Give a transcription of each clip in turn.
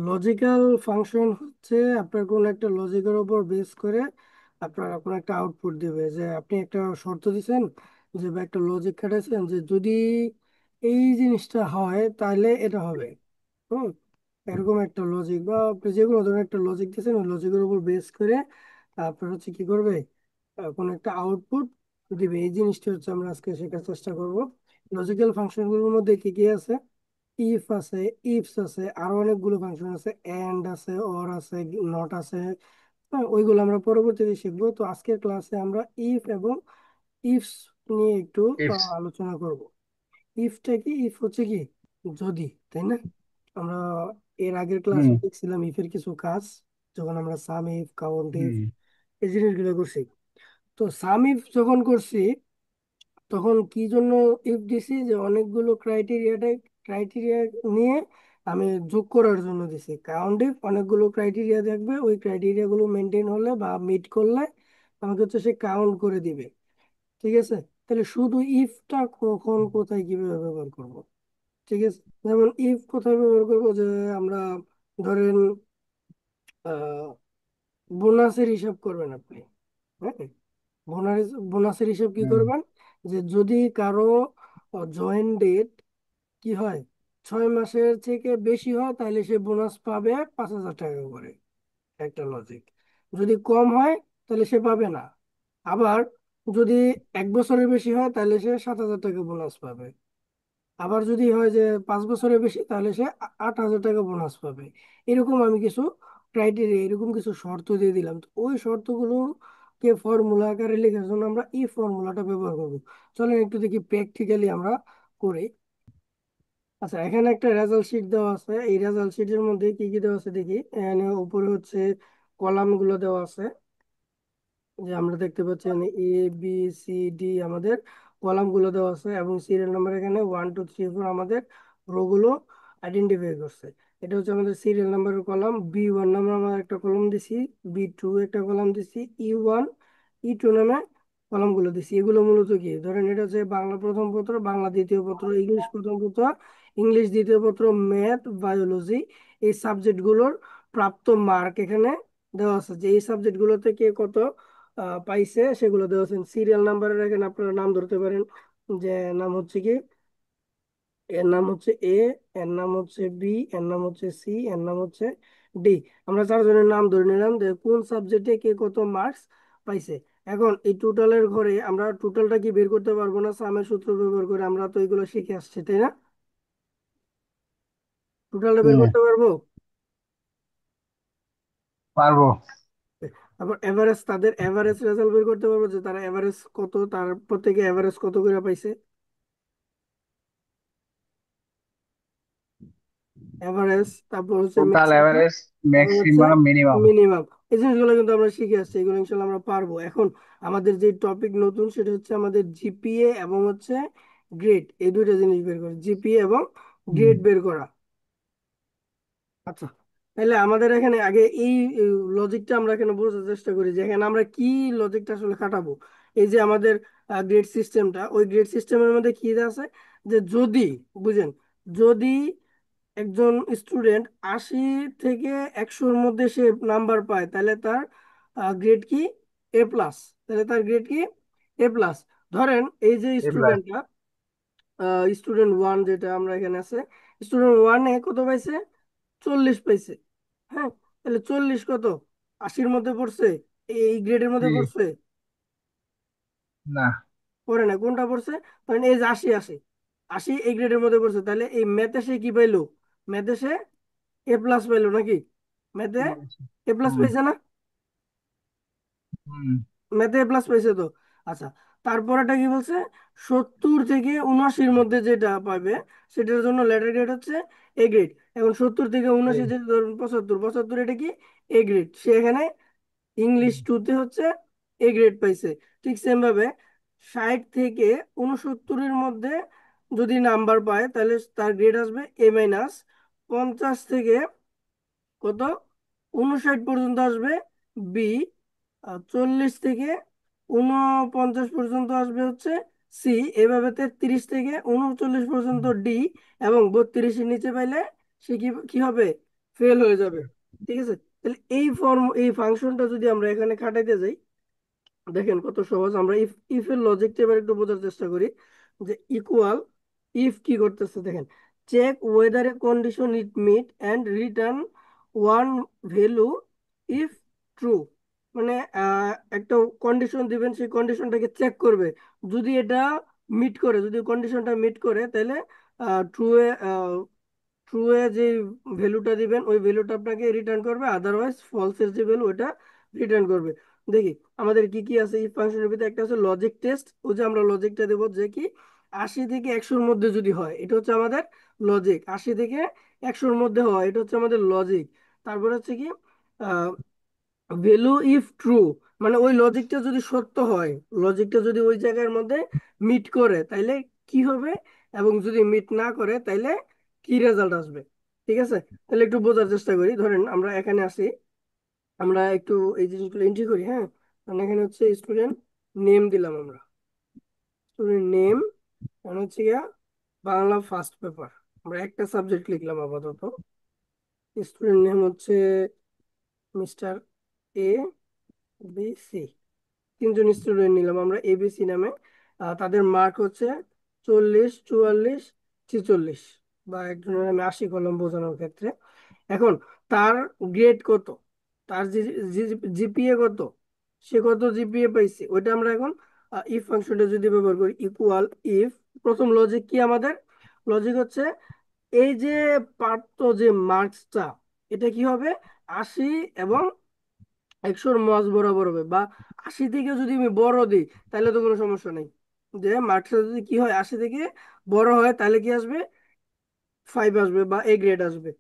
Logical function হচ্ছে আপনার কোন একটা লজিকের উপর বেস করে আপনার কোন একটা আউটপুট দিবে। যে আপনি একটা শর্ত দিছেন, যে বা একটা লজিক খাটাইছেন যে যদি এই জিনিসটা হয় তাহলে এটা হবে। হুম। এরকম একটা লজিক বা আপনি যে কোনো ধরনের একটা লজিক দিয়েছেন, ওই লজিকের উপর বেস করে আপনার হচ্ছে কি করবে, কোনো একটা আউটপুট দিবে। এই জিনিসটা হচ্ছে আমরা আজকে শেখার চেষ্টা করব। লজিক্যাল ফাংশনগুলোর মধ্যে কি কি আছে? ইফ আছে, ইফস আছে, আরো অনেকগুলো ফাংশন আছে, এন্ড আছে, অর আছে, নট আছে। হ্যাঁ, ওইগুলো আমরা পরবর্তীতে শিখবো। তো আজকের ক্লাসে আমরা ইফ এবং ইফস নিয়ে একটু ইফস। আলোচনা করব। ইফটা কি? ইফ হচ্ছে কি যদি, তাই না? আমরা এর আগের ক্লাসে হুম দেখছিলাম ইফের কিছু কাজ, যখন আমরা সাম ইফ, কাউন্ট ইফ, হুম এই জিনিসগুলো করছি। তো সাম ইফ যখন করছি, তখন কি জন্য ইফ দিছি? যে অনেকগুলো ক্রাইটেরিয়া নিয়ে আমি যোগ করার জন্য দিছি। কাউন্ট ইফ অনেকগুলো ক্রাইটেরিয়া দেখবে, ওই ক্রাইটেরিয়া গুলো মেনটেন হলে বা মিট করলে আমাকে হচ্ছে সে কাউন্ট করে দিবে। ঠিক আছে? তাহলে শুধু ইফটা কখন কোথায় কিভাবে ব্যবহার করব? ঠিক আছে, যেমন ইফ কোথায় ব্যবহার করবো? যে আমরা ধরেন বোনাসের হিসাব করবেন আপনি। হ্যাঁ, বোনাসের হিসাব কি হুম করবেন? যে যদি কারো জয়েন ডেট কি হয়, 6 মাসের থেকে বেশি হয়, তাহলে সে বোনাস পাবে 5,000 টাকা করে। একটা লজিক। যদি কম হয় তাহলে সে পাবে না। আবার যদি 1 বছরের বেশি হয় তাহলে সে 7,000 টাকা বোনাস পাবে। আবার যদি হয় যে 5 বছরের বেশি, তাহলে সে 8,000 টাকা বোনাস পাবে। এরকম আমি কিছু ক্রাইটেরিয়া, এরকম কিছু শর্ত দিয়ে দিলাম। তো ওই শর্তগুলোকে ফর্মুলা আকারে লেখার জন্য আমরা এই ফর্মুলাটা ব্যবহার করবো। চলেন একটু দেখি প্র্যাকটিক্যালি আমরা করি। আচ্ছা, এখানে একটা রেজাল্ট শিট দেওয়া আছে। এই রেজাল্ট শিটের মধ্যে কি কি দেওয়া আছে দেখি। এখানে উপরে হচ্ছে কলাম গুলো দেওয়া আছে। যে আমরা দেখতে পাচ্ছি এখানে এ, বি, সি, ডি আমাদের কলাম গুলো দেওয়া আছে, এবং সিরিয়াল নাম্বার এখানে 1 2 3 4 আমাদের রো গুলো আইডেন্টিফাই করছে। এটা হচ্ছে আমাদের সিরিয়াল নাম্বারের কলাম। B1 নামে আমরা একটা কলাম দিছি, B2 একটা কলাম দিছি, E1 E2 নামে কলাম গুলো দিছি। এগুলো মূলত কি, ধরেন এটা হচ্ছে বাংলা প্রথম পত্র, বাংলা দ্বিতীয় পত্র, ইংলিশ প্রথম পত্র, ইংলিশ দ্বিতীয় পত্র, ম্যাথ, বায়োলজি, এই সাবজেক্ট গুলোর প্রাপ্ত মার্ক এখানে দেওয়া আছে। যে এই সাবজেক্ট গুলো থেকে কত পাইছে সেগুলো দেওয়া আছে। সিরিয়াল নাম্বারের এখানে আপনারা নাম ধরতে পারেন। যে নাম হচ্ছে কি, এর নাম হচ্ছে এ, এর নাম হচ্ছে বি, এর নাম হচ্ছে সি, এর নাম হচ্ছে ডি। আমরা চারজনের নাম ধরে নিলাম যে কোন সাবজেক্টে কে কত মার্কস পাইছে। এখন এই টোটালের ঘরে আমরা টোটালটা কি বের করতে পারবো না? সামের সূত্র ব্যবহার করে আমরা তো এগুলো শিখে আসছি, তাই না? টোটালটা বের হুম করতে পারবো। পারবো। তারপর এভারেজ, তাদের এভারেজ রেজাল্ট বের করতে পারবো, যে তারা এভারেজ কত, তার প্রত্যেকে এভারেজ কত করে পাইছে। এভারেজ, তারপর হচ্ছে টোটাল ম্যাক্সিমাম, এভারেজ, এবং হচ্ছে ম্যাক্সিমাম, মিনিমাম। মিনিমাম। এই জিনিসগুলো কিন্তু আমরা শিখে আসছি, এগুলো ইনশাল্লাহ আমরা পারবো। এখন আমাদের যে টপিক নতুন, সেটা হচ্ছে আমাদের জিপিএ এবং হচ্ছে গ্রেড, এই দুইটা জিনিস বের করা, জিপিএ এবং হুম গ্রেড বের করা। আচ্ছা, তাহলে আমাদের এখানে আগে এই লজিকটা আমরা এখানে বোঝার চেষ্টা করি, যে এখানে আমরা কি লজিকটা আসলে খাটাবো। এই যে আমাদের গ্রেড সিস্টেমটা, ওই গ্রেড সিস্টেমের মধ্যে কি আছে? যে যদি, বুঝেন, যদি একজন স্টুডেন্ট 80 থেকে 100-র মধ্যে সে নাম্বার পায়, তাহলে তার গ্রেড কি? A+। তাহলে তার গ্রেড কি? A+। ধরেন এই যে এ প্লাস। স্টুডেন্টটা, স্টুডেন্ট ওয়ান যেটা আমরা এখানে আছে, স্টুডেন্ট ওয়ানে কত পাইছে? 40 পাইছে। হ্যাঁ, তাহলে 40 কত, 80-র মধ্যে পড়ছে? এই গ্রেডের মধ্যে জি। পড়ছে? না। পড়ে না। কোনটা পড়ছে? ধরেন এই যে 80, 80, 80 এই গ্রেডের মধ্যে পড়ছে। তাহলে এই ম্যাথে সে কি পাইলো? ম্যাথে সে A+ পাইলো নাকি? ম্যাথে ঠিক আছে। A+ হুম পাইছে না? হুম ম্যাথে A+ পাইছে তো। আচ্ছা, তারপরেটা কি বলছে? 70 থেকে 79-র মধ্যে যেটা পাবে, সেটার জন্য লেটার গ্রেড হচ্ছে এ গ্রেড। এখন 70 থেকে 79, এই, যে ধরুন 75, 75 এটা কি? A grade. সে এখানে ইংলিশ হুম, 2-তে হচ্ছে এ গ্রেড পাইছে। ঠিক সেম ভাবে 60 থেকে 69-এর মধ্যে যদি নাম্বার পায়, তাহলে তার গ্রেড আসবে A-। 50 থেকে কত, 59 পর্যন্ত আসবে বি। আর 40 থেকে 49 পর্যন্ত আসবে হচ্ছে সি। এভাবে 33 থেকে 39 পর্যন্ত হুম, ডি। এবং 32-এর নিচে পাইলে সে কি কি হবে? ফেল হয়ে যাবে। ঠিক আছে, তাহলে এই ফাংশনটা যদি আমরা এখানে খাটাইতে যাই, দেখেন কত সহজ। আমরা ইফ এর লজিকটা এবার একটু বোঝার চেষ্টা করি, যে ইকুয়াল ইফ কি করতেছে দেখেন, check whether a condition it meet and return one value if true. মানে একটা কন্ডিশন দিবেন, সেই কন্ডিশনটাকে চেক করবে, যদি এটা মিট করে, যদি কন্ডিশনটা মিট করে তাহলে ট্রু এ ট্রু এ যে ভ্যালুটা দিবেন ওই ভ্যালুটা আপনাকে রিটার্ন করবে, আদারওয়াইজ ফলস এর যে ভ্যালু ওটা রিটার্ন করবে। দেখি আমাদের কি কি আছে এই ফাংশনের ভিতরে। একটা আছে লজিক টেস্ট, ওই যে আমরা লজিকটা দেবো যে কি 80 থেকে 100-র মধ্যে যদি হয় এটা হচ্ছে আমাদের লজিক, 80 থেকে 100-র মধ্যে হয় এটা হচ্ছে আমাদের লজিক। তারপর হচ্ছে কি ভ্যালু ইফ ট্রু, মানে ওই লজিকটা যদি সত্য হয়, লজিকটা যদি ওই জায়গার মধ্যে মিট করে তাইলে কি হবে, এবং যদি মিট না করে তাইলে কি রেজাল্ট আসবে। ঠিক আছে, তাহলে একটু বোঝার চেষ্টা করি। ধরেন আমরা এখানে আসি, আমরা একটু এই জিনিসগুলো এন্ট্রি করি। হ্যাঁ, মানে এখানে হচ্ছে স্টুডেন্ট নেম দিলাম আমরা, স্টুডেন্ট নেম, মানে হচ্ছে গিয়া বাংলা ফার্স্ট পেপার, আমরা একটা সাবজেক্ট লিখলাম আপাতত। স্টুডেন্ট নেম হচ্ছে মিস্টার এ বি সি, তিনজন স্টুডেন্ট নিলাম আমরা এবিসি নামে। তাদের মার্ক হচ্ছে 40, 44, 46, বা একজনের আমি 80 কলম বোঝানোর ক্ষেত্রে। এখন তার গ্রেড কত, তার জিপিএ কত, সে কত জিপিএ পাইছে, ওইটা আমরা এখন ইফ ফাংশনটা যদি ব্যবহার করি, ইকুয়াল ইফ, প্রথম লজিক কি আমাদের, লজিক হচ্ছে এই যে পার্থ যে মার্কসটা, এটা কি হবে 80 এবং 100-র মাঝ বরাবর হবে, বা 80 থেকে যদি আমি বড় দিই তাহলে তো কোনো সমস্যা নেই। যে মার্কসটা যদি কি হয় 80 থেকে বড় হয় তাহলে কি আসবে, 5 আসবে বা এ গ্রেড আসবে।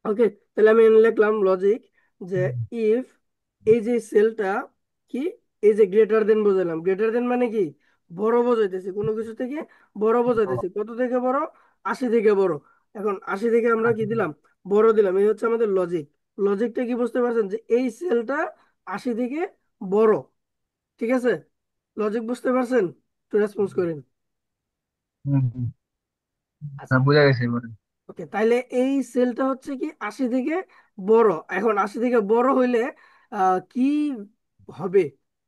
ওকে, তাহলে আমি এখানে লিখলাম লজিক যে ইফ এই যে সেলটা কি, এই যে গ্রেটার দেন বোঝালাম, গ্রেটার দেন মানে কি বড় বোঝাইতেছি, কোনো কিছু থেকে বড় বোঝাইতেছি, কত থেকে বড়, 80 থেকে বড়। এখন 80 থেকে আমরা কি দিলাম, বড় দিলাম, এই হচ্ছে আমাদের লজিক। লজিকটা কি বুঝতে পারছেন, যে এই সেলটা 80 থেকে বড়। ঠিক আছে, লজিক বুঝতে পারছেন, একটু রেসপন্স করেন। হুম হুম। আচ্ছা, বুঝা গেছে এবারে। ওকে, তাইলে এই সেলটা হচ্ছে কি 80 থেকে বড়। এখন 80 থেকে বড় হইলে কি হবে,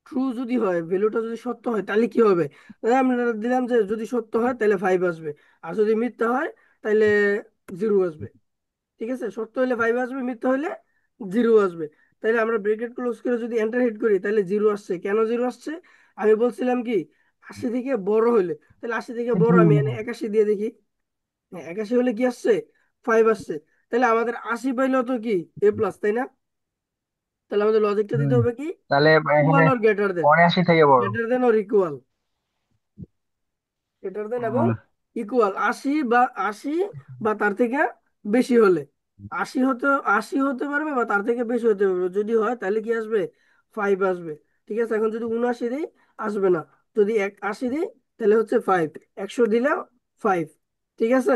ট্রু যদি হয়, ভ্যালুটা যদি সত্য হয় তাহলে কি হবে। তাহলে আমরা দিলাম যে যদি সত্য হয় তাহলে 5 আসবে, আর যদি মিথ্যা হয় তাহলে 0 আসবে। ঠিক আছে, সত্য হলে 5 আসবে, মিথ্যা হলে 0 আসবে। তাহলে আমরা ব্রেকেট ক্লোজ করে যদি এন্টার হিট করি তাহলে 0 আসছে। কেন 0 আসছে, আমি বলছিলাম কি 80 থেকে বড় হইলে, তাহলে 80 থেকে বড় আমি এখানে 81 দিয়ে দেখি। হ্যাঁ, 81 হলে কি আসছে, 5 আসছে। তাহলে আমাদের 80 পাইলেও তো কি এ প্লাস, তাই না? তাহলে আমাদের লজিকটা দিতে হুম। হবে কি, তাহলে এখানে ইকুয়াল অর গ্রেটার দেন, 79 থেকে বড়। Greater than or equal, greater দেন এবং হুম, ইকুয়াল 80, বা 80 বা তার থেকে বেশি হলে, 80 হতে 80 হতে পারবে বা তার থেকে বেশি হতে পারবে, যদি হয় তাহলে কি আসবে, 5 আসবে। ঠিক আছে, এখন যদি 79 দিই আসবে না, যদি 80 দিই তাহলে হচ্ছে 5, 100 দিলে 5। ঠিক আছে,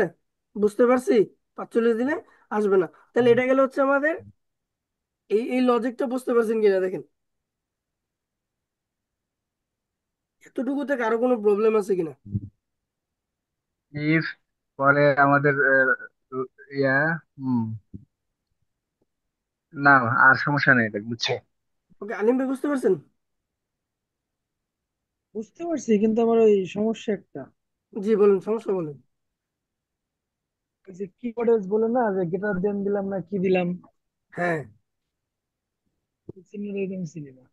বুঝতে পারছি, 45 দিলে আসবে না। তাহলে এটা গেলে হচ্ছে আমাদের এই লজিকটা, বুঝতে পারছেন কিনা দেখেন, এতটুকু থেকে আরো কোনো প্রবলেম আছে কিনা। ইফ পরে আমাদের ইয়া হুম, না আর সমস্যা নেই এটা বুঝছে। ওকে, আলিম ভাই বুঝতে পারছেন? বুঝতে পারছি, কিন্তু আমার ওই সমস্যা একটা, জি বলেন, সমস্যা বলেন। ওই যে কিবোর্ডে বলে না যে গেটার দেন দিলাম না কি দিলাম, হ্যাঁ, চিনি রেডিং চিনি না।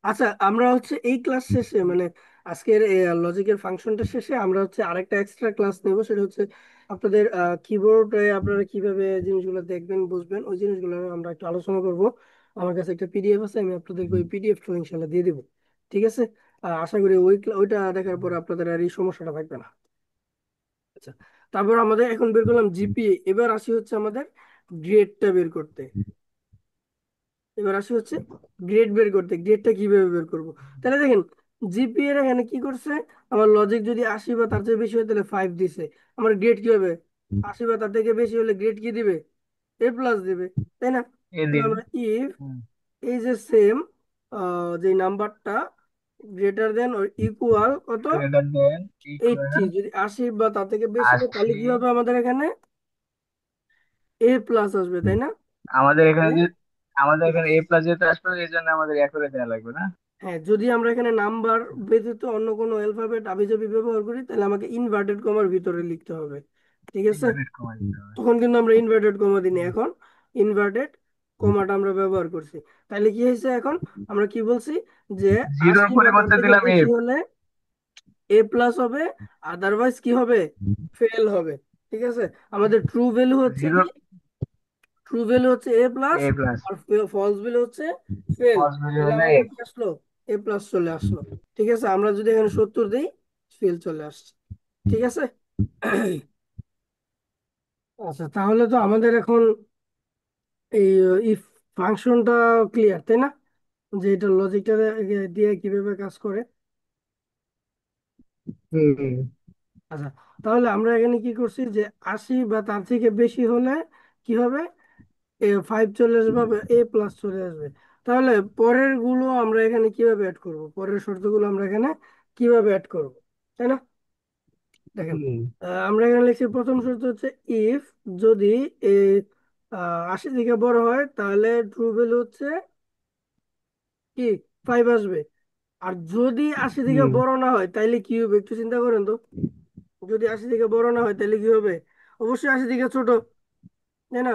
আচ্ছা, আমরা হচ্ছে এই ক্লাস শেষে, মানে আজকের লজিকের ফাংশনটা শেষে আমরা হচ্ছে আরেকটা এক্সট্রা ক্লাস নেব, সেটা হচ্ছে আপনাদের কিবোর্ডে আপনারা কিভাবে জিনিসগুলো দেখবেন বুঝবেন, ওই জিনিসগুলো আমরা একটু আলোচনা করব। আমার কাছে একটা পিডিএফ আছে, আমি আপনাদেরকে ওই পিডিএফটা ইনশাল্লাহ দিয়ে দেবো। ঠিক আছে, আশা করি ওইটা দেখার পর আপনাদের আর এই সমস্যাটা থাকবে না। আচ্ছা, তারপর আমাদের এখন বের করলাম জিপিএ, এবার আসি হচ্ছে আমাদের গ্রেডটা বের করতে। এবার আসি হচ্ছে গ্রেড বের করতে, গ্রেডটা কিভাবে বের করব। তাহলে দেখেন জিপিএ এর এখানে কি করছে, আমার লজিক যদি 80 বা তার চেয়ে বেশি হয় তাহলে 5 দিছে, আমার গ্রেড কি হবে, 80 বা তার থেকে বেশি হলে গ্রেড কি দিবে, এ প্লাস দিবে, তাই না? তাহলে এদিন আমরা ইফ এই যে সেম যে নাম্বারটা গ্রেটার দেন ইকুয়াল কত, গ্রেটার দেন 80, ইকুয়াল যদি 80 বা তার থেকে বেশি হয় তাহলে 80, কি হবে আমাদের এখানে, এ প্লাস আসবে, তাই না? আমাদের এখানে এ যে আমাদের প্লাস। এখানে এ প্লাস যেহেতু আসবে এই জন্য আমাদের এক করে দেওয়া লাগবে না। হ্যাঁ, যদি আমরা এখানে নাম্বার ব্যতীত অন্য কোনো অ্যালফাবেট আবিজাবি ব্যবহার করি তাহলে আমাকে ইনভার্টেড কমার ভিতরে লিখতে হবে। ঠিক আছে, ইনভার্টেড কমা দিতে হবে। তখন কিন্তু আমরা ইনভার্টেড কমা দিই এখন ইনভার্টেড কমাটা আমরা ব্যবহার করছি। তাহলে কি হয়েছে এখন? আমরা কি বলছি যে জিরোর 80 বা তার পরিবর্তে থেকে দিলাম বেশি এফ। হলে এ প্লাস হবে, আদারওয়াইজ কি হবে? ফেল হবে। ঠিক আছে, আমাদের ট্রু ভ্যালু হচ্ছে কি? জিরোর ট্রু ভ্যালু হচ্ছে এ প্লাস, এ প্লাস, আর ফলস ভ্যালু হচ্ছে ফেল। ফলস ভ্যালু তাহলে হলে আমাদের এফ। কি আসলো? এ প্লাস চলে আসলো। ঠিক আছে, আমরা যদি এখানে 70 দিই, ফেল চলে আসছে। ঠিক আছে। আচ্ছা, তাহলে তো আমাদের এখন এই ইফ ফাংশনটা ক্লিয়ার, তাই না? যে এটা লজিকটা দিয়ে কিভাবে কাজ করে। হুম আচ্ছা, তাহলে আমরা এখানে কি করছি যে 80 বা তার থেকে বেশি হলে কি হবে? এ 5 চলে আসবে বা এ প্লাস চলে আসবে। তাহলে পরের গুলো আমরা এখানে কিভাবে অ্যাড করব, পরের শর্তগুলো আমরা এখানে কিভাবে অ্যাড করব, তাই না? দেখেন, হুম আমরা এখানে লিখছি প্রথম শর্ত হচ্ছে ইফ, যদি এ 80 থেকে বড় হয় তাহলে ট্রু ভ্যালু হচ্ছে কি 5 আসবে। আর যদি 80 থেকে হুম বড় না হয় তাইলে কি হবে একটু চিন্তা করেন তো। যদি 80 থেকে বড় না হয় তাহলে কি হবে? অবশ্যই 80 থেকে ছোট, তাই না?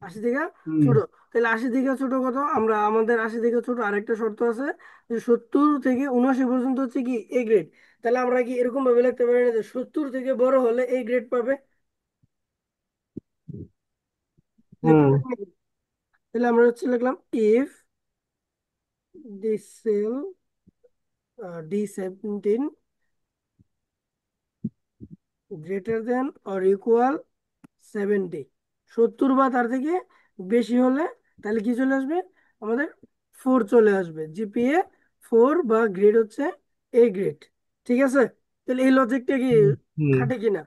80 থেকে হুম ছোট। তাহলে 80 থেকে ছোট কত? আমরা আমাদের 80 থেকে ছোট আরেকটা শর্ত আছে যে 70 থেকে 79 পর্যন্ত হচ্ছে কি এ গ্রেড। তাহলে আমরা কি এরকম ভাবে লিখতে পারি না যে 70 থেকে বড় হলে এ গ্রেড পাবে? লিখতে হুম পারি নাকি? তাহলে আমরা হচ্ছে লিখলাম if this cell D17 greater than or equal 70, 70 বা তার থেকে বেশি হলে তাহলে কি চলে আসবে? আমাদের 4 চলে আসবে, জিপিএ 4 বা গ্রেড হচ্ছে এ গ্রেড। ঠিক আছে, তাহলে এই লজিকটা কি হুম হুম খাটে কিনা?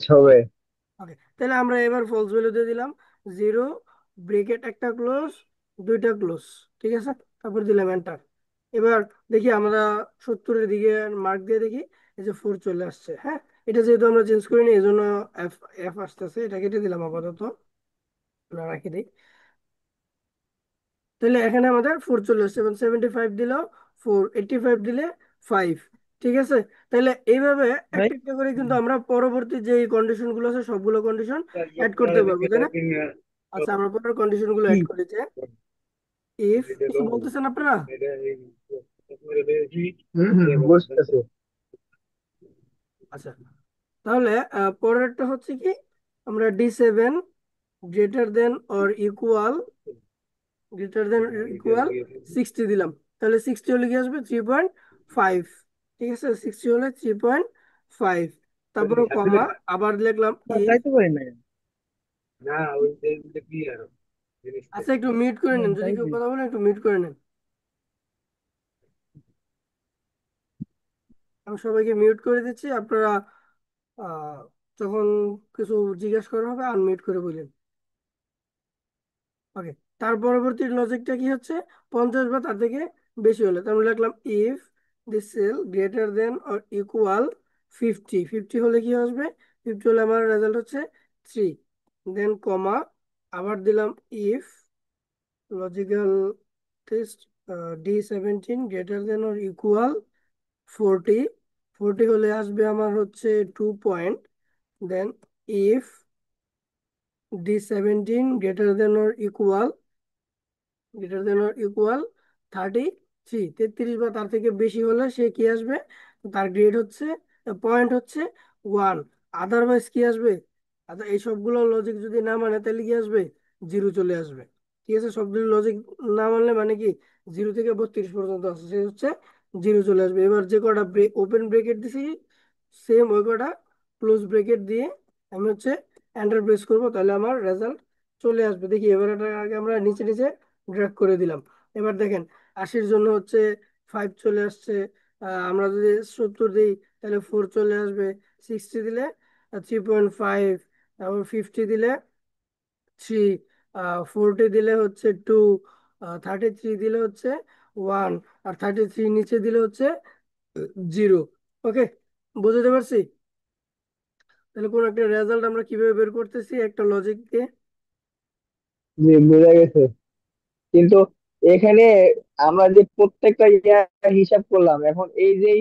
ছবে। ওকে, তাহলে আমরা এবার ফলস ভ্যালু দিয়ে দিলাম। 0, ব্রেকেট একটা ক্লোজ, দুইটা ক্লোজ। ঠিক আছে, তারপর দিলাম এন্টার। এবার দেখি আমরা 70-এর দিকে মার্ক দিয়ে দেখি, এই যে 4 চলে আসছে। হ্যাঁ, এটা যেহেতু আমরা চেঞ্জ করিনি এই জন্য এফ এফ আসতেছে, এটা কেটে দিলাম আপাতত, না রাখি দিই। তাহলে এখানে আমাদের 4 চলে আসছে, এবং 75 দিলেও 4, 85 দিলে 5। ঠিক আছে, তাহলে এইভাবে ভাই একটা একটা করে কিন্তু আমরা পরবর্তী যে কন্ডিশন গুলো আছে সবগুলো কন্ডিশন অ্যাড করতে পারবো, তাই না? আচ্ছা, আমরা পরের কন্ডিশন গুলো কি অ্যাড করি যে ইফ, কিছু বলতেছেন আপনারা? বুঝতেছি। আচ্ছা, তাহলে পরেরটা হচ্ছে কি, আমরা D7 greater than or equal, greater than equal 60 দিলাম। তাহলে 60 হলে কি আসবে? 3.5। ঠিক আছে, 60 হলে 3.5, তারপরে কমা, আবার লিখলাম ইফ। তাই তো পারি না। আচ্ছা, একটু মিউট করে নেন, যদি তাই কেউ দিই। কথা বলে একটু মিউট করে নেন। আমি সবাইকে মিউট করে দিচ্ছি, আপনারা আহ যখন কিছু জিজ্ঞেস করা হবে আনমিউট করে বললেন। ওকে, তার পরবর্তী লজিকটা কি হচ্ছে? 50 বা তার থেকে বেশি হলে, তার মানে লিখলাম if this sell greater than or equal 50, 50 হলে কি আসবে? 50 হলে আমার রেজাল্ট হচ্ছে 3, দেন কমা, আবার দিলাম if logical test D17 greater than or equal 40, 40 হলে আসবে আমার হচ্ছে 2 point, then if D17 greater than or equal, greater than or equal 33, 33 বা তার থেকে বেশি হলে সে কি আসবে? তার গ্রেড হচ্ছে, পয়েন্ট হচ্ছে 1। আদারওয়াইজ কি আসবে? আচ্ছা, এই সবগুলো লজিক যদি না মানে তাহলে কি আসবে? জিরো চলে আসবে। ঠিক আছে, সবগুলো লজিক না মানলে মানে কি 0 থেকে 32 পর্যন্ত আছে, সে হচ্ছে জিরো চলে আসবে। এবার যে কটা ওপেন ব্রেকেট দিছি সেম ওই কটা ক্লোজ ব্রেকেট দিয়ে আমি হচ্ছে এন্টার প্রেস করবো, তাহলে আমার রেজাল্ট চলে আসবে। দেখি এবার এটা আগে আমরা নিচে নিচে ড্র্যাগ করে দিলাম। এবার দেখেন, 80-র জন্য হচ্ছে 5 চলে আসছে। আমরা যদি 70 দিই তাহলে 4 চলে আসবে, 60 দিলে 3.5, তারপর 50 দিলে 3, 40 দিলে হচ্ছে 2, 33 দিলে হচ্ছে 1, আর 33 নিচে দিলে হচ্ছে 0। ওকে, বুঝতে পারছি? তাহলে কোন একটা রেজাল্ট আমরা কিভাবে বের করতেছি একটা লজিক দিয়ে? জি, বোঝা গেছে। কিন্তু এখানে আমরা যে প্রত্যেকটা হিসাব করলাম, এখন এই যে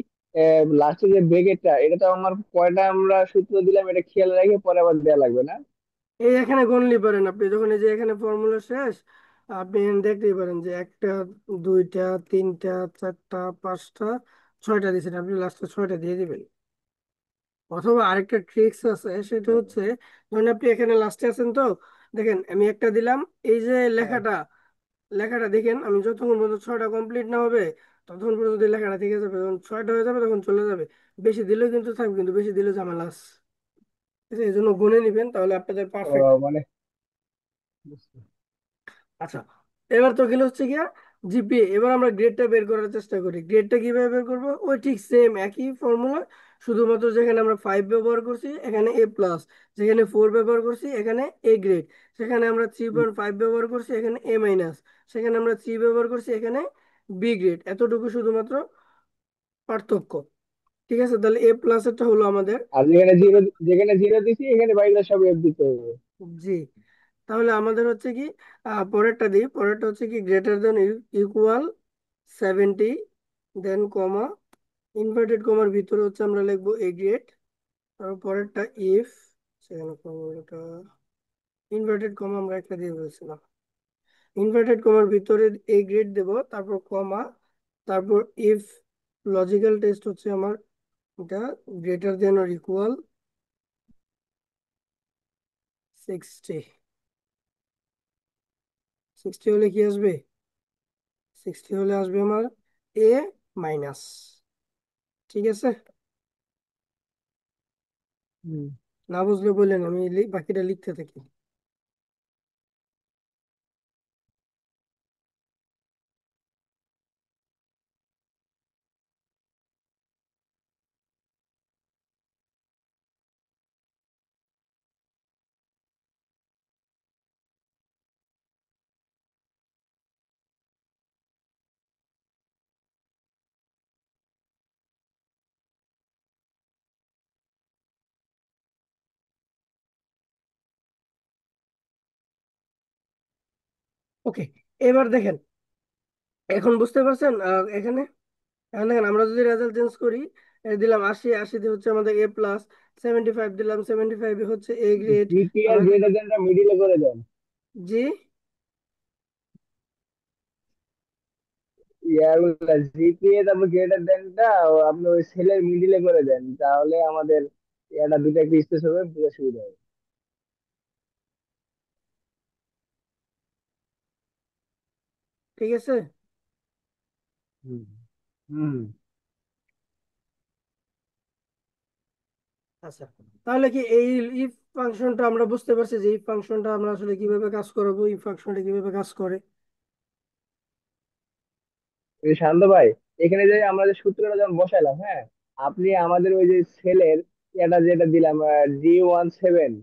লাস্টে যে ব্রেকেটটা, এটা তো আমার কয়টা আমরা সূত্র দিলাম এটা খেয়াল রেখে পরে আবার দেওয়া লাগবে না? এই এখানে গণলি পারেন আপনি, যখন এই যে এখানে ফর্মুলা শেষ, আপনি এখানে দেখতেই পারেন যে একটা, দুইটা, তিনটা, চারটা, পাঁচটা, ছয়টা দিয়েছেন, আপনি লাস্টে ছয়টা দিয়ে দিবেন। অথবা আরেকটা ট্রিক্স আছে, সেটা হচ্ছে ধরেন আপনি এখানে লাস্টে আছেন তো, দেখেন আমি একটা দিলাম, এই যে হ্যাঁ। লেখাটা, লেখাটা দেখেন, আমি যতক্ষণ পর্যন্ত ছয়টা কমপ্লিট না হবে ততক্ষণ পর্যন্ত এই লেখাটা থেকে যাবে, যখন ছয়টা হয়ে যাবে তখন চলে যাবে। বেশি দিলেও কিন্তু থাকবে, কিন্তু বেশি দিলেও ঝামেলা আছে। ঠিক আছে, এই জন্য গুনে নিবেন, তাহলে আপনাদের ও পারফেক্ট। মানে আচ্ছা, এবার তো গেলে হচ্ছে গিয়া জিপিএ। এবার আমরা গ্রেডটা বের করার চেষ্টা করি। গ্রেডটা কিভাবে বের করবো? ওই ঠিক সেম একই ফর্মুলা, শুধুমাত্র যেখানে আমরা 5 ব্যবহার করছি এখানে A+, যেখানে 4 ব্যবহার করছি এখানে এ গ্রেড, সেখানে আমরা 3.5 ব্যবহার করছি এখানে A-, সেখানে আমরা 3 ব্যবহার করছি এখানে বি গ্রেড, এতটুকু শুধুমাত্র পার্থক্য। ঠিক আছে, তাহলে A+এরটা হলো আমাদের। আর যেখানে জিরো দিছি এখানে বাইরে সব এফ দিতে হবে। জি, তাহলে আমাদের হচ্ছে কি, পরেরটা দিই, পরেরটা হচ্ছে কি গ্রেটার দেন ইকুয়াল 70, দেন কমা, ইনভার্টেড কমার ভিতরে হচ্ছে আমরা লিখবো এ গ্রেড। আর পরেরটা ইফ, সেখানে কমাটা ইনভার্টেড কমা আমরা একটা দিয়ে বলছিলাম, ইনভার্টেড কমার ভিতরে এ গ্রেড দেব, তারপর কমা, তারপর ইফ লজিক্যাল টেস্ট হচ্ছে আমার এটা গ্রেটার দেন অর ইকুয়াল 60। 60 হলে কি আসবে? 60 হলে আসবে আমার A-। ঠিক আছে, হুম। না বুঝলে বললেন, আমি বাকিটা লিখতে থাকি। ওকে, এবার দেখেন, এখন বুঝতে পারছেন এখানে, এখন দেখেন আমরা যদি রেজাল্ট চেঞ্জ করি, দিলাম 80, 80 হচ্ছে আমাদের A+, 75 দিলাম, 75 হচ্ছে এ গ্রেড। জিপি আর আমরা গ্রেটার দিলাম দেনটা মিডিলে করে দেন। জি। ইয়াগুলা জিপিএ তারপর গ্রেটার দেনটা আপনি ওই সেলের মিডিলে করে দেন, তাহলে আমাদের এটা দুটো একটা স্পেস হবে, বুঝতে সুবিধা হবে। ঠিক আছে, হুম। হুম। আচ্ছা, তাহলে কি এই ইফ ফাংশনটা আমরা বুঝতে পারছি যে ইফ ফাংশনটা আমরা আসলে কিভাবে কাজ করবো, ইফ ফাংশনটা কিভাবে কাজ করে? এই শান্ত ভাই, এখানে যে আমরা যে সূত্রটা যখন বসাইলাম, হ্যাঁ, আপনি আমাদের ওই যে সেলের এটা যেটা দিলাম G17,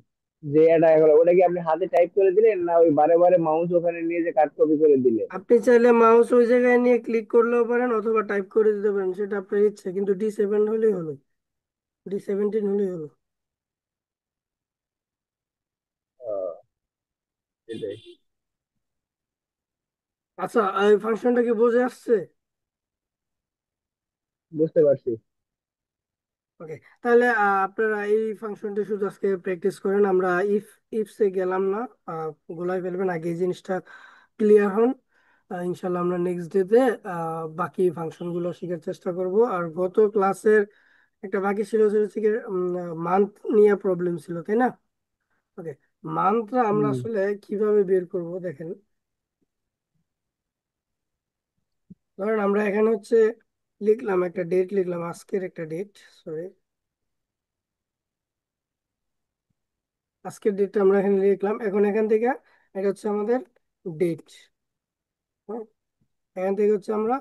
যে এটা হলো ওটা কি আপনি হাতে টাইপ করে দিলেন না ওই বারে বারে মাউস ওখানে নিয়ে যে কাট কপি করে দিলেন? আপনি চাইলে মাউস ওই জায়গায় নিয়ে ক্লিক করলেও পারেন, অথবা টাইপ করে দিতে পারেন, সেটা আপনার ইচ্ছে, কিন্তু D7 হলেই হলো, D17 হলেই হলো। আহ, এটাই। আচ্ছা, এই ফাংশনটা কি বুঝে আসছে? বুঝতে পারছি। ওকে, তাহলে আপনারা এই ফাংশনটি শুধু আজকে প্র্যাকটিস করেন, আমরা ইফ ইফসে গেলাম না, গোলায় ফেলবেন আগে, এই জিনিসটা ক্লিয়ার হন। ইনশাল্লাহ আমরা নেক্সট ডেতে বাকি ফাংশনগুলো শেখার চেষ্টা করব। আর গত ক্লাসের একটা বাকি ছিল, সেটা হচ্ছে মান্থ নিয়ে প্রবলেম ছিল, তাই না? ওকে, মান্থটা আমরা হুম। আসলে কিভাবে বের করব দেখেন। ধরেন আমরা এখানে হচ্ছে লিখলাম একটা ডেট, লিখলাম আজকের একটা ডেট, সরি, আজকের ডেটটা আমরা এখানে লিখলাম। এখন এখান থেকে এটা হচ্ছে আমাদের ডেট, এখান থেকে হচ্ছে আমরা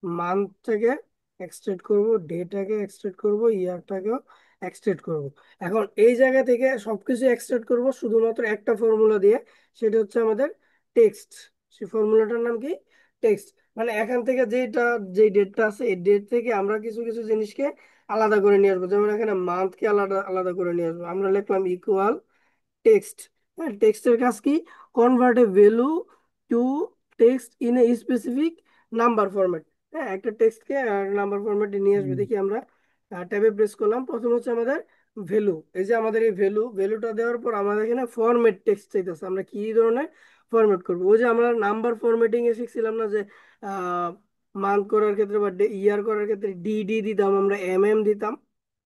মান্থটাকে এক্সট্রেক্ট করব, ডেটাকে এক্সট্রেক্ট করব, ইয়ারটাকেও এক্সট্রেক্ট করব। এখন এই জায়গা থেকে সবকিছু এক্সট্রেক্ট করব শুধুমাত্র একটা ফর্মুলা দিয়ে, সেটা হচ্ছে আমাদের টেক্সট। সেই ফর্মুলাটার নাম কি? টেক্সট। মানে এখান থেকে যেটা, যে ডেটটা আছে এই ডেট থেকে আমরা কিছু কিছু জিনিসকে আলাদা করে নিয়ে আসবো। যেমন এখানে মান্থকে আলাদা আলাদা করে নিয়ে আসবো, আমরা লিখলাম ইকুয়াল টেক্সট। হ্যাঁ, টেক্সটের কাজ কি? Convert a value to text in a specific number format. হ্যাঁ, একটা টেক্সটকে নাম্বার ফরম্যাটে নিয়ে আসবে। হুম। দেখি আমরা ট্যাবে প্রেস করলাম, প্রথম হচ্ছে আমাদের ভ্যালু। এই যে আমাদের এই ভ্যালুটা দেওয়ার পর আমাদের এখানে ফরম্যাট টেক্সট চাইতেছে, আমরা কি ধরনের ফরম্যাট করবো। ওই যে আমরা নাম্বার ফরম্যাটিং এ শিখছিলাম না, যে মান্থ করার ক্ষেত্রে বা ইয়ার করার ক্ষেত্রে ডি দিতাম, আমরা দিতাম,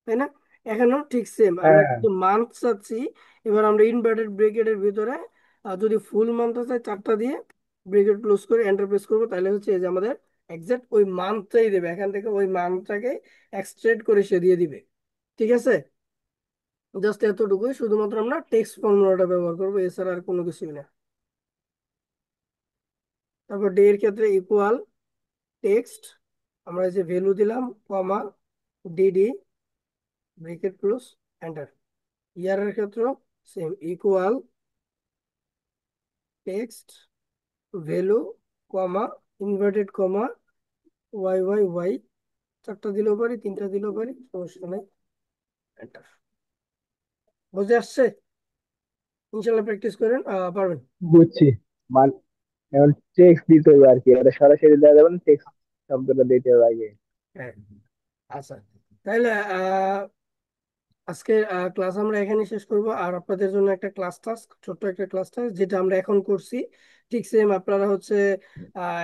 তাই না? এখানেও ঠিক সেম, আমরা হ্যাঁ, কিন্তু মান্থ চাচ্ছি। এবার আমরা ইনভার্টেড ব্রেকেটের ভিতরে যদি ফুল মান্থ চাই, চারটা দিয়ে ব্রেকেট ক্লোজ করে এন্টার প্রেস করবো, তাহলে হচ্ছে এই যে আমাদের এক্সাক্ট ওই মান্থটাই দেবে। এখান থেকে ওই মান্থটাকে এক্সট্রেক্ট করে সে দিয়ে দিবে। ঠিক আছে, জাস্ট এতটুকুই, শুধুমাত্র আমরা টেক্সট ফর্মুলাটা ব্যবহার করবো, এছাড়া আর কোনো কিছুই না। তারপর ডে এর ক্ষেত্রে ইকুয়াল টেক্সট, আমরা এই যে ভ্যালু দিলাম, comma DD bracket close enter. ইয়ারের ক্ষেত্রে same, equal text value, comma inverted comma Y, চারটা দিলেও পারি, তিনটা দিলেও পারি, সমস্যা নাই, এন্টার। বুঝে আসছে? ইনশাল্লাহ প্র্যাকটিস করেন, পারবেন। বুঝছি। মানে এখন টেক্সট দিতে হবে আর কি, এটা সরাসরি দেওয়া যাবে না, টেক্সট শব্দটা দিতে হবে আগে। হ্যাঁ, আচ্ছা, তাহলে আজকে ক্লাস আমরা এখানে শেষ করব। আর আপনাদের জন্য একটা ক্লাস টাস্ক, ছোট্ট একটা ক্লাস টাস্ক, যেটা আমরা এখন করছি, ঠিক সেম আপনারা হচ্ছে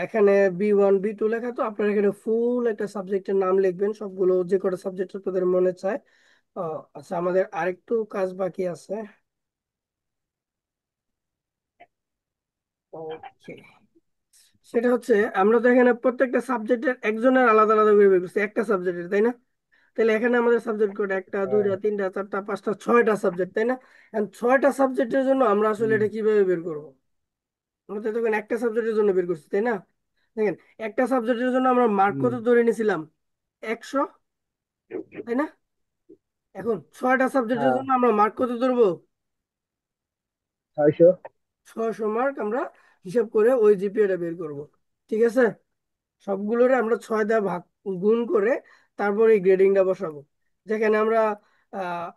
এখানে B1 B2 লেখা, তো আপনারা এখানে ফুল একটা সাবজেক্টের নাম লিখবেন, সবগুলো যে কটা সাবজেক্ট আপনাদের মনে চায়। আচ্ছা, আমাদের আরেকটু কাজ বাকি আছে। ওকে, সেটা হচ্ছে, আমরা তো এখানে প্রত্যেকটা সাবজেক্টের একজনের আলাদা আলাদা করে বের করছি, একটা সাবজেক্টের, তাই না? তাহলে এখানে আমাদের সাবজেক্ট কোড একটা, হ্যাঁ। দুইটা, তিনটা, চারটা, পাঁচটা, ছয়টা সাবজেক্ট, তাই না? এখন ছয়টা সাবজেক্টের জন্য আমরা আসলে হুম। এটা কিভাবে বের করবো? আমরা তো তখন একটা সাবজেক্টের জন্য বের করছি, তাই না? দেখেন, একটা সাবজেক্টের জন্য আমরা মার্ক হুম। কত ধরে নিয়েছিলাম? 100, তাই না? এখন ছয়টা সাবজেক্টের হ্যাঁ, জন্য আমরা মার্ক কত ধরবো? 600। 600 মার্ক আমরা হিসাব করে ওই জিপিএটা বের করব। ঠিক আছে, সবগুলোরে আমরা 6 দিয়ে ভাগ, গুণ করে তারপর এই গ্রেডিংটা বসাবো। যেখানে আমরা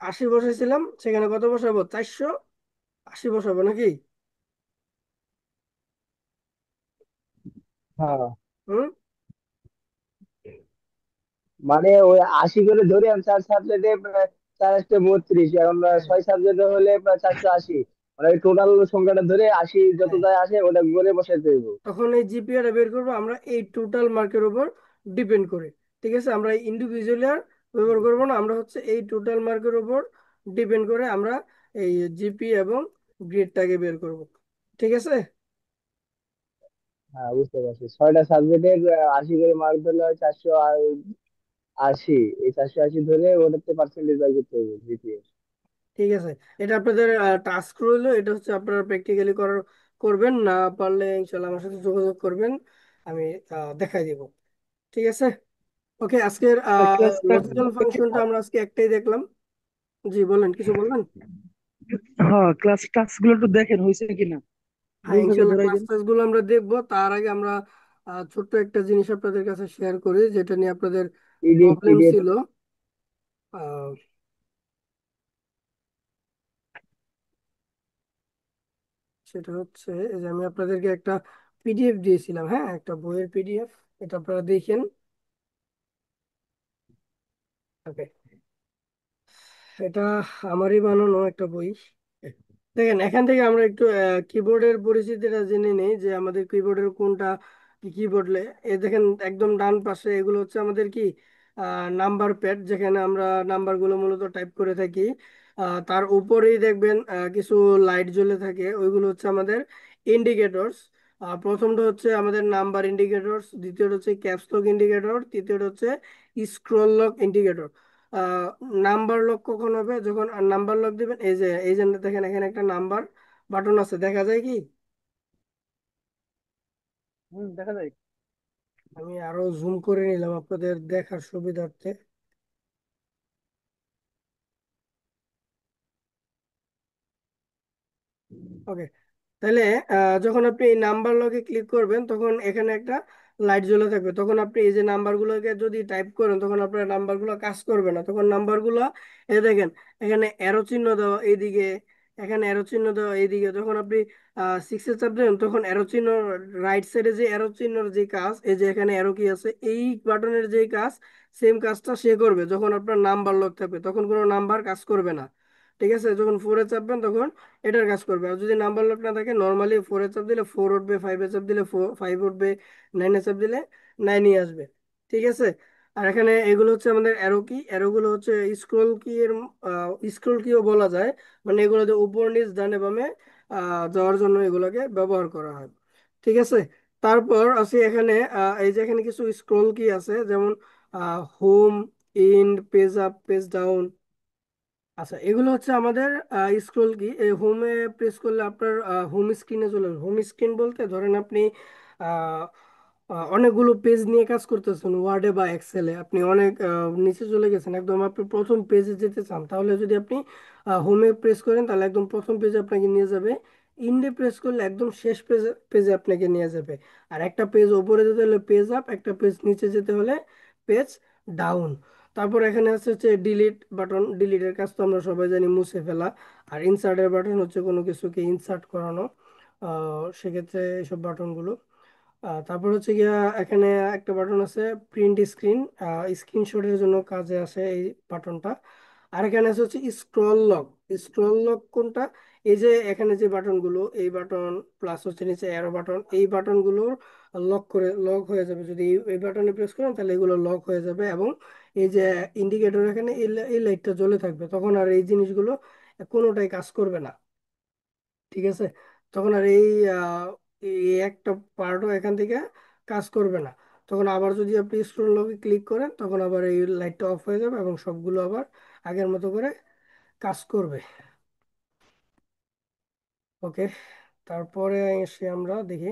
80 বসাইছিলাম, সেখানে কত বসাবো? 480 বসাবো নাকি? হ্যাঁ, হুম। মানে ওই 80 করে ধরে আমি 4 সাবজেক্টে 432, এখন হ্যাঁ, 6 সাবজেক্টে হলে 480। মানে টোটাল সংখ্যাটা ধরে 80 যত হ্যাঁ, যায় আসে ওটা করে বসাইতে হইব। তখন এই জিপিএটা বের করবো আমরা এই টোটাল মার্কের উপর ডিপেন্ড করে। ঠিক আছে, আমরা ইন্ডিভিজুয়াল আর ব্যবহার করবো না, আমরা হচ্ছে এই টোটাল মার্কের উপর ডিপেন্ড করে আমরা এই জিপি এবং গ্রেডটাকে বের করব। ঠিক আছে। হ্যাঁ, বুঝতে পারছি। 6টা সাবজেক্টের 80 করে মার্ক ধরলে হয় 480। এই 480 ধরে ওটাতে পার্সেন্টেজ বাই করতে হবে জিপিএ। ঠিক আছে, এটা আপনাদের টাস্ক রইলো, এটা হচ্ছে আপনারা প্র্যাকটিক্যালি করবেন, না পারলে ইনশাল্লাহ আমার সাথে যোগাযোগ করবেন, আমি দেখাই দিব। ঠিক আছে। ওকে, আজকের ক্লাস লজিক্যাল ফাংশনটা আমরা আজকে একটাই দেখলাম। জি বলেন, কিছু বলবেন? হ্যাঁ, ক্লাস টাস্ক গুলো একটু দেখেন হয়েছে কিনা, হ্যাঁ, ভুল থাকলে ইনশাল্লাহ ধরাই ক্লাস দেন। টাস গুলো আমরা দেখবো। তার আগে আমরা ছোট্ট একটা জিনিস আপনাদের কাছে শেয়ার করি, যেটা নিয়ে আপনাদের পিডিএফ প্রবলেম পিডিএফ ছিল। আহ, সেটা হচ্ছে, এই যে আমি আপনাদেরকে একটা পিডিএফ দিয়েছিলাম, হ্যাঁ, একটা বইয়ের পিডিএফ, এটা আপনারা দেখেন। ওকে, এটা আমারই বানানো একটা বই। দেখেন, এখান থেকে আমরা একটু কিবোর্ডের পরিচিতিটা জেনে নেই, যে আমাদের কিবোর্ডের কোনটা কি কিবোর্ড। এ দেখেন, একদম ডান পাশে এগুলো হচ্ছে আমাদের কি নাম্বার প্যাড, যেখানে আমরা নাম্বারগুলো মূলত টাইপ করে থাকি। তার উপরেই দেখবেন কিছু লাইট জ্বলে থাকে, ওইগুলো হচ্ছে আমাদের ইন্ডিকেটরস। প্রথমটা হচ্ছে আমাদের নাম্বার ইন্ডিকেটরস, দ্বিতীয়টা হচ্ছে ক্যাপস লক ইন্ডিকেটর, তৃতীয়টা হচ্ছে scroll lock indicator. Number lock কখন হবে? যখন নাম্বার লক দিবেন, এই যে দেখেন, এখানে একটা নাম্বার বাটন আছে, দেখা যায় কি? দেখা যায়। আমি আরো জুম করে নিলাম আপনাদের দেখার সুবিধার্থে। ওকে, তাহলে যখন আপনি এই নাম্বার লকে ক্লিক করবেন, তখন এখানে একটা লাইট জ্বলে থাকবে। তখন আপনি এই যে নাম্বারগুলোকে যদি টাইপ করেন তখন আপনার নাম্বারগুলো কাজ করবে না। তখন নাম্বারগুলো এই দেখেন, এখানে অ্যারো চিহ্ন দেওয়া এইদিকে, এখানে অ্যারো চিহ্ন দেওয়া এইদিকে, যখন আপনি সিক্সে চাপ দেবেন তখন অ্যারো চিহ্ন রাইট সাইডে যে অ্যারো চিহ্নর যে কাজ, এই যে এখানে অ্যারো কি আছে, এই বাটনের যে কাজ, সেম কাজটা সে করবে। যখন আপনার নাম্বার লক থাকবে তখন কোনো নাম্বার কাজ করবে না। ঠিক আছে, যখন ফোরে চাপবেন তখন এটার কাজ করবে। আর যদি নাম্বার লক না থাকে, নর্মালি ফোরে চাপ দিলে ফোর উঠবে, ফাইভে চাপ দিলে ফাইভ উঠবে, নাইনে চাপ দিলে নাইনই আসবে। ঠিক আছে। আর এখানে এগুলো হচ্ছে আমাদের অ্যারো কি, অ্যারোগুলো হচ্ছে স্ক্রল কি এর, স্ক্রল কিও বলা যায়। মানে এগুলো যে উপর নিচ ডানে বামে যাওয়ার জন্য এগুলোকে ব্যবহার করা হয়। ঠিক আছে। তারপর আছে এখানে এই যে এখানে কিছু স্ক্রল কি আছে, যেমন home, ইন্ড, page up, page down. আচ্ছা, এগুলো হচ্ছে আমাদের স্ক্রল কি। এই হোমে প্রেস করলে আপনার হোম স্ক্রিনে চলে আসবে। হোম স্ক্রিন বলতে ধরেন আপনি আহ, অনেকগুলো পেজ নিয়ে কাজ করতেছেন ওয়ার্ডে বা এক্সেলে, আপনি অনেক নিচে চলে গেছেন, একদম আপনি প্রথম পেজে যেতে চান, তাহলে যদি আপনি হোমে প্রেস করেন তাহলে একদম প্রথম পেজে আপনাকে নিয়ে যাবে। ইন্ডে প্রেস করলে একদম শেষ পেজে পেজে আপনাকে নিয়ে যাবে। আর একটা পেজ উপরে যেতে হলে পেজ আপ, একটা পেজ নিচে যেতে হলে পেজ ডাউন। তারপর এখানে আছে হচ্ছে ডিলিট বাটন। ডিলিটের কাজ তো আমরা সবাই জানি, মুছে ফেলা। আর ইনসার্টের বাটন হচ্ছে কোনো কিছুকে ইনসার্ট করানো, সেক্ষেত্রে এইসব বাটনগুলো। তারপর হচ্ছে গিয়া এখানে একটা বাটন আছে প্রিন্ট স্ক্রিন, স্ক্রিনশটের জন্য কাজে আসে এই বাটনটা। আর এখানে আছে হচ্ছে স্ক্রল লক। স্ক্রল লক কোনটা? এই যে এখানে যে বাটনগুলো, এই বাটন প্লাস হচ্ছে নিচে অ্যারো বাটন, এই বাটনগুলো লক হয়ে যাবে যদি এই বাটনে প্রেস করেন, তাহলে এগুলো লক হয়ে যাবে। এবং এই যে ইন্ডিকেটর এখানে এই লাইটটা জ্বলে থাকবে, তখন আর এই জিনিসগুলো কোনোটাই কাজ করবে না। ঠিক আছে। তখন আর এই একটা পার্টও এখান থেকে কাজ করবে না। তখন আবার যদি আপনি স্ক্রল লগে ক্লিক করেন তখন আবার এই লাইটটা অফ হয়ে যাবে এবং সবগুলো আবার আগের মতো করে কাজ করবে। ওকে। তারপরে এসে আমরা দেখি।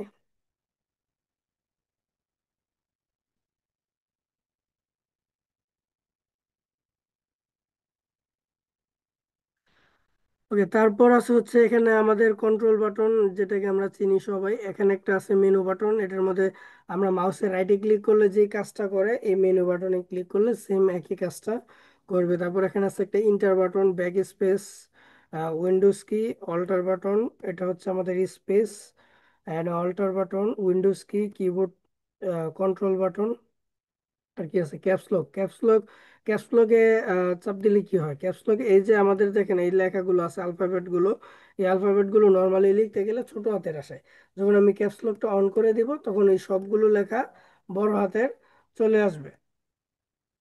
ওকে, তারপর আছে হচ্ছে এখানে আমাদের কন্ট্রোল বাটন, যেটাকে আমরা চিনি সবাই। এখানে একটা আছে মেনু বাটন, এটার মধ্যে আমরা মাউসের রাইটে ক্লিক করলে যে কাজটা করে, এই মেনু বাটনে ক্লিক করলে সেম একই কাজটা করবে। তারপর এখানে আছে একটা enter button, back space, Windows key, alter button, এটা হচ্ছে আমাদের space and alter button, Windows key, keyboard control button. আর কি আছে ক্যাপস লক। ক্যাপস লকে চাপ দিলে কি হয়? ক্যাপস লকে এই যে আমাদের দেখেন এই লেখাগুলো আছে, অ্যালফাবেট গুলো, এই অ্যালফাবেট গুলো নর্মালি লিখতে গেলে ছোট হাতের আসে। যখন আমি ক্যাপস লকটা অন করে দিব তখন এই সবগুলো লেখা বড় হাতের চলে আসবে।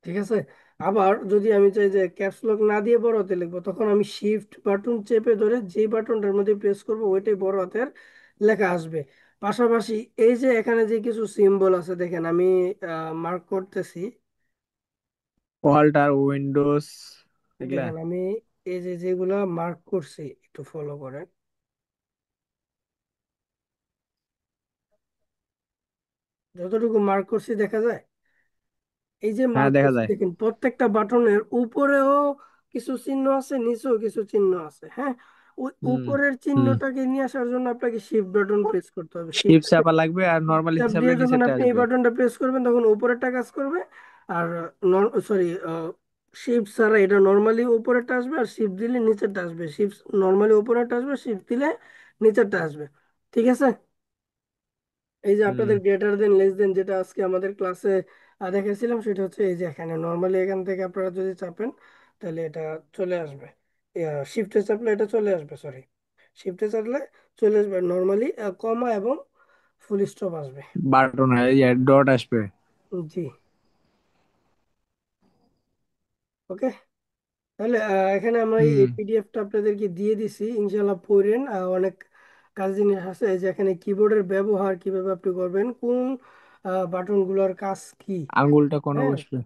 ঠিক আছে। আবার যদি আমি চাই যে ক্যাপস লক না দিয়ে বড় হাতে লিখবো, তখন আমি শিফট বাটন চেপে ধরে যেই বাটনটার মধ্যে প্রেস করব ওইটাই বড় হাতের লেখা আসবে। পাশাপাশি এই যে এখানে যে কিছু সিম্বল আছে দেখেন, আমি মার্ক করতেছি। অল্টার উইন্ডোজ এগুলা। দেখেন আমি এই যে যেগুলা মার্ক করছি, একটু ফলো করেন। যতটুকু মার্ক করছি দেখা যায়। এই যে হ্যাঁ, মার্ক দেখা করছি যায়। দেখেন, প্রত্যেকটা বাটনের উপরেও কিছু চিহ্ন আছে, নিচেও কিছু চিহ্ন আছে। হ্যাঁ, ওই হুম। উপরের হুম। চিহ্নটাকে নিয়ে আসার জন্য আপনাকে শিফট বাটন প্রেস করতে হবে। শিপ চাপা লাগবে আর নর্মালি চাপ দিয়ে চাপলে যখন নিচেরটা আপনি এই আসবে। বাটনটা প্রেস করবেন তখন উপরেরটা কাজ করবে। আর সরি, শিফট ছাড়া এটা নর্মালি উপরেরটা আসবে, আর শিফট দিলে নিচেরটা আসবে। শিফট নর্মালি উপরেরটা আসবে, শিফট দিলে নিচেরটা আসবে। ঠিক আছে। এই যে হুম। আপনাদের গ্রেটার দেন লেস দেন যেটা আজকে আমাদের ক্লাসে দেখেছিলাম, সেটা হচ্ছে এই যে এখানে নর্মালি এখান থেকে আপনারা যদি চাপেন তাহলে এটা চলে আসবে। শিফটে চাপলে এটা চলে আসবে, সরি, শিফটে চাপলে চলে আসবে নর্মালি, কমা এবং ফুল স্টপ আসবে। বাটন ডট আসবে। জি। ওকে। তাহলে এখানে আমরা এই হুম। পিডিএফটা আপনাদেরকে দিয়ে দিছি, ইনশাল্লাহ পড়েন। অনেক কাজ জিনিস আছে, এই যে এখানে কিবোর্ডের ব্যবহার কিভাবে আপনি করবেন, কোন বাটনগুলোর কাজ কি। আঙ্গুলটা কোন হ্যাঁ, বসবে?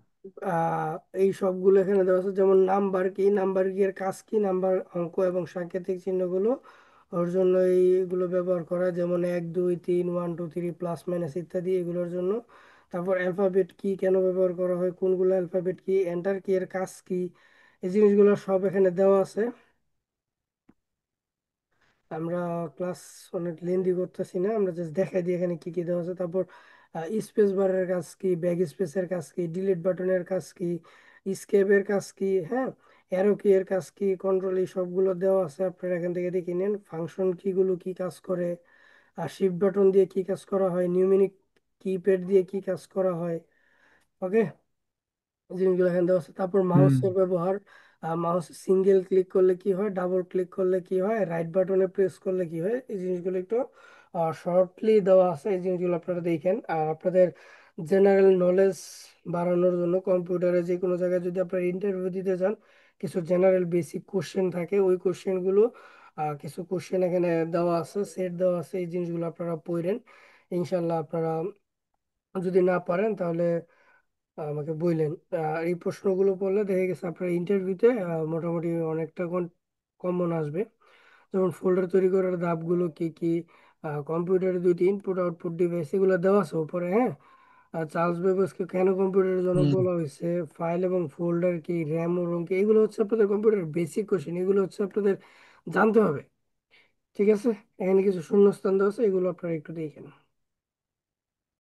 আহ, এই সবগুলো এখানে দেওয়া আছে, যেমন নাম্বার কি, নাম্বার কি এর কাজ কি, নাম্বার অঙ্ক এবং সাংকেতিক চিহ্নগুলো ওর জন্য এইগুলো ব্যবহার করা, যেমন 1 2 3, 1 2 3, প্লাস মাইনাস ইত্যাদি এগুলোর জন্য। তারপর অ্যালফাবেট কি কেন ব্যবহার করা হয়, কোনগুলো অ্যালফাবেট কি, এন্টার কি এর কাজ কি, এই জিনিসগুলো সব এখানে দেওয়া আছে। আমরা ক্লাস অনেক লেন্দি করতেছি না, আমরা জাস্ট দেখাই দিই এখানে কি কি দেওয়া আছে। তারপর স্পেস বারের কাজ কি, ব্যাক স্পেসের কাজ কি, ডিলিট বাটনের কাজ কি, স্কেপের কাজ কি, হ্যাঁ, অ্যারো কি এর কাজ কি, কন্ট্রোল, এই সবগুলো দেওয়া আছে, আপনারা এখান থেকে দেখে নেন। ফাংশন কিগুলো কি কাজ করে, আর শিফট বাটন দিয়ে কি কাজ করা হয়, নিউমেরিক কিপ্যাড দিয়ে কি কাজ করা হয়। ওকে, জিনিসগুলো এখানে দেওয়া আছে। তারপর হুম। মাউসের ব্যবহার, মাউস সিঙ্গেল ক্লিক করলে কি হয়, ডাবল ক্লিক করলে কি হয়, রাইট বাটনে প্রেস করলে কি হয়, এই জিনিসগুলো একটু শর্টলি দেওয়া আছে। এই জিনিসগুলো আপনারা দেখেন। আর আপনাদের জেনারেল নলেজ বাড়ানোর জন্য কম্পিউটারে যে কোনো জায়গায় যদি আপনারা ইন্টারভিউ দিতে যান, কিছু জেনারেল বেসিক কোশ্চেন থাকে, ওই কোশ্চেনগুলো কিছু কোশ্চেন এখানে দেওয়া আছে, সেট দেওয়া আছে। এই জিনিসগুলো আপনারা পড়েন, ইনশাল্লাহ আপনারা যদি না পারেন তাহলে আমাকে বললেন। এই প্রশ্নগুলো পড়লে দেখে গেছে আপনার ইন্টারভিউতে মোটামুটি অনেকটা কমন আসবে। যেমন ফোল্ডার তৈরি করার ধাপগুলো কি কি, কম্পিউটারের দুইটি ইনপুট আউটপুট ডিভাইস, এগুলো দেওয়া আছে উপরে, হ্যাঁ। আর চার্লস বেবেজকে কেন কম্পিউটারের জনক হুম। বলা হয়েছে, ফাইল এবং ফোল্ডার কি, র্যাম ও রোম কি, এগুলো হচ্ছে আপনাদের কম্পিউটারের বেসিক কোশ্চেন, এগুলো হচ্ছে আপনাদের জানতে হবে। ঠিক আছে, এখানে কিছু শূন্যস্থান দেওয়া আছে, এগুলো আপনারা একটু দেখেন।